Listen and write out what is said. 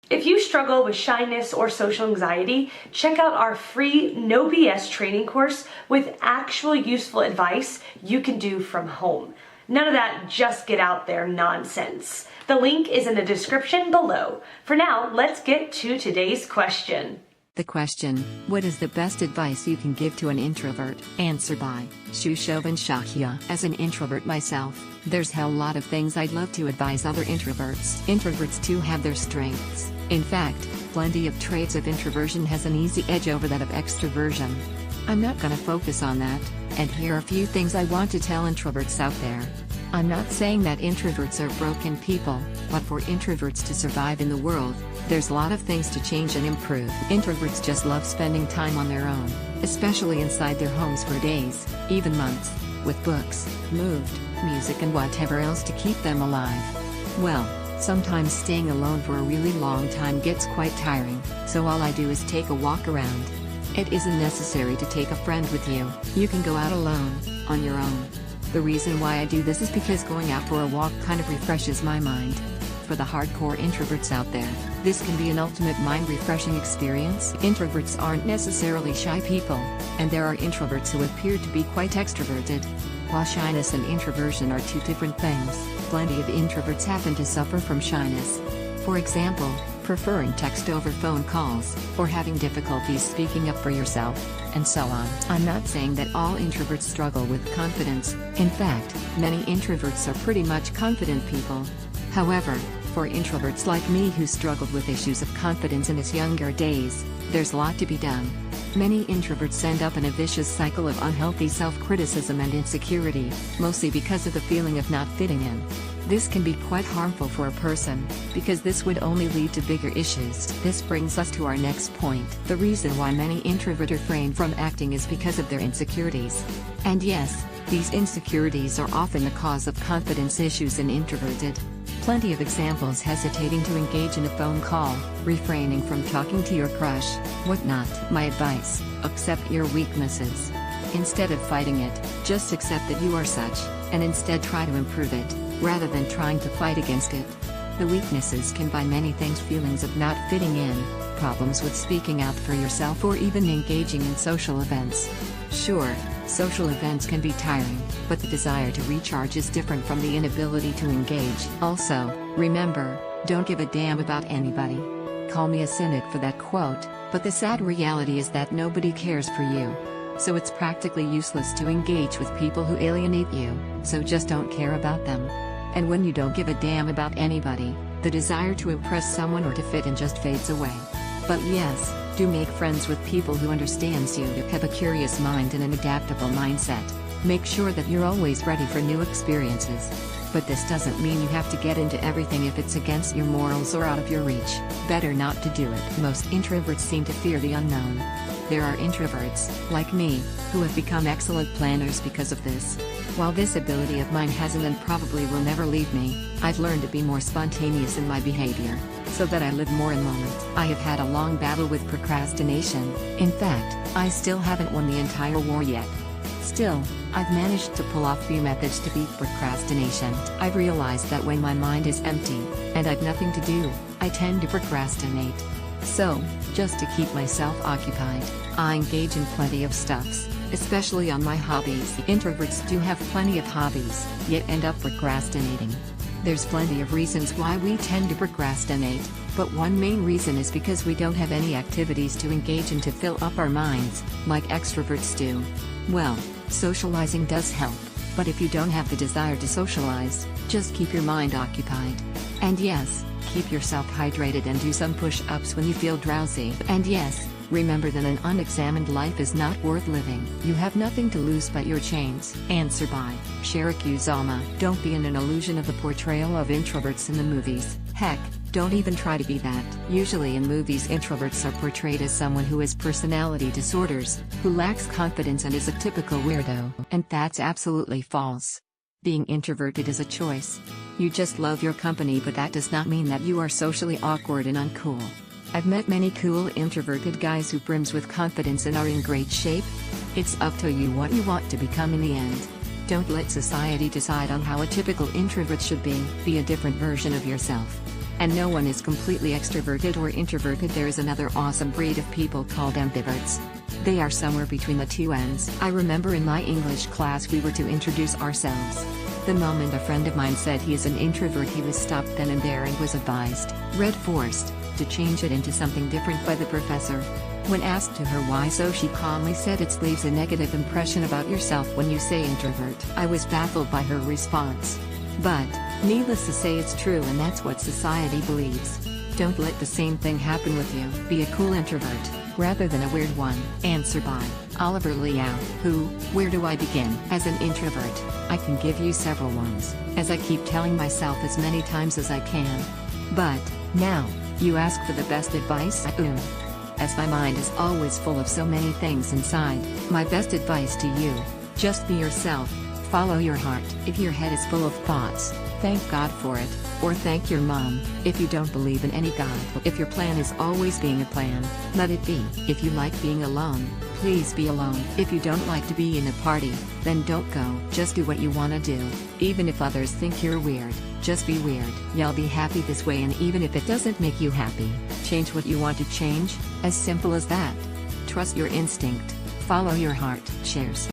If you struggle with shyness or social anxiety, check out our free No BS training course with actual useful advice you can do from home. None of that just get out there nonsense. The link is in the description below. For now, let's get to today's question. The question, what is the best advice you can give to an introvert? Answer by Shushovan Shahia. As an introvert myself, there's a lot of things I'd love to advise other introverts. Introverts too have their strengths. In fact, plenty of traits of introversion has an easy edge over that of extroversion. I'm not gonna focus on that, and here are a few things I want to tell introverts out there. I'm not saying that introverts are broken people, but for introverts to survive in the world, there's a lot of things to change and improve. Introverts just love spending time on their own, especially inside their homes for days, even months, with books, moved, music and whatever else to keep them alive. Well, sometimes staying alone for a really long time gets quite tiring, so all I do is take a walk around. It isn't necessary to take a friend with you, you can go out alone, on your own. The reason why I do this is because going out for a walk kind of refreshes my mind. For the hardcore introverts out there, this can be an ultimate mind-refreshing experience. Introverts aren't necessarily shy people, and there are introverts who appear to be quite extroverted. While shyness and introversion are two different things, plenty of introverts happen to suffer from shyness. For example, preferring text over phone calls, or having difficulties speaking up for yourself, and so on. I'm not saying that all introverts struggle with confidence. In fact, many introverts are pretty much confident people. However, for introverts like me who struggled with issues of confidence in his younger days, there's a lot to be done. Many introverts end up in a vicious cycle of unhealthy self-criticism and insecurity, mostly because of the feeling of not fitting in. This can be quite harmful for a person, because this would only lead to bigger issues. This brings us to our next point. The reason why many introverts refrain from acting is because of their insecurities. And yes, these insecurities are often the cause of confidence issues in introverted. Plenty of examples: hesitating to engage in a phone call, refraining from talking to your crush, whatnot. My advice: accept your weaknesses. Instead of fighting it, just accept that you are such, and instead try to improve it, rather than trying to fight against it. The weaknesses can be many things: feelings of not fitting in, problems with speaking out for yourself, or even engaging in social events. Sure, social events can be tiring, but the desire to recharge is different from the inability to engage. Also, remember, don't give a damn about anybody. Call me a cynic for that quote, but the sad reality is that nobody cares for you. So it's practically useless to engage with people who alienate you, so just don't care about them. And when you don't give a damn about anybody, the desire to impress someone or to fit in just fades away. But yes, do make friends with people who understands you. Have a curious mind and an adaptable mindset. Make sure that you're always ready for new experiences. But this doesn't mean you have to get into everything if it's against your morals or out of your reach. Better not to do it. Most introverts seem to fear the unknown. There are introverts, like me, who have become excellent planners because of this. While this ability of mine hasn't and probably will never leave me, I've learned to be more spontaneous in my behavior, so that I live more in the moment. I have had a long battle with procrastination. In fact, I still haven't won the entire war yet. Still, I've managed to pull off few methods to beat procrastination. I've realized that when my mind is empty, and I've nothing to do, I tend to procrastinate. So, just to keep myself occupied, I engage in plenty of stuffs, especially on my hobbies. Introverts do have plenty of hobbies, yet end up procrastinating. There's plenty of reasons why we tend to procrastinate, but one main reason is because we don't have any activities to engage in to fill up our minds, like extroverts do. Well, socializing does help, but if you don't have the desire to socialize, just keep your mind occupied. And yes, keep yourself hydrated and do some push-ups when you feel drowsy. And yes, remember that an unexamined life is not worth living. You have nothing to lose but your chains. Answer by Shirokuzama. Don't be in an illusion of the portrayal of introverts in the movies. Heck, don't even try to be that. Usually in movies, introverts are portrayed as someone who has personality disorders, who lacks confidence and is a typical weirdo. And that's absolutely false. Being introverted is a choice. You just love your company, but that does not mean that you are socially awkward and uncool. I've met many cool introverted guys who brims with confidence and are in great shape. It's up to you what you want to become in the end. Don't let society decide on how a typical introvert should be. Be a different version of yourself. And no one is completely extroverted or introverted. There is another awesome breed of people called ambiverts. They are somewhere between the two ends. I remember in my English class we were to introduce ourselves. The moment a friend of mine said he is an introvert, he was stopped then and there and was advised, forced, to change it into something different by the professor. When asked to her why so, she calmly said it leaves a negative impression about yourself when you say introvert. I was baffled by her response. But, needless to say, it's true, and that's what society believes. Don't let the same thing happen with you. Be a cool introvert, rather than a weird one. Answer by Oliver Liao. Where do I begin? As an introvert, I can give you several ones, as I keep telling myself as many times as I can. But, now, you ask for the best advice? As my mind is always full of so many things inside, my best advice to you: just be yourself, follow your heart. If your head is full of thoughts, thank God for it, or thank your mom, if you don't believe in any God. If your plan is always being a plan, let it be. If you like being alone, please be alone. If you don't like to be in a party, then don't go. Just do what you want to do, even if others think you're weird. Just be weird. You'll be happy this way, and even if it doesn't make you happy, change what you want to change, as simple as that. Trust your instinct, follow your heart. Cheers.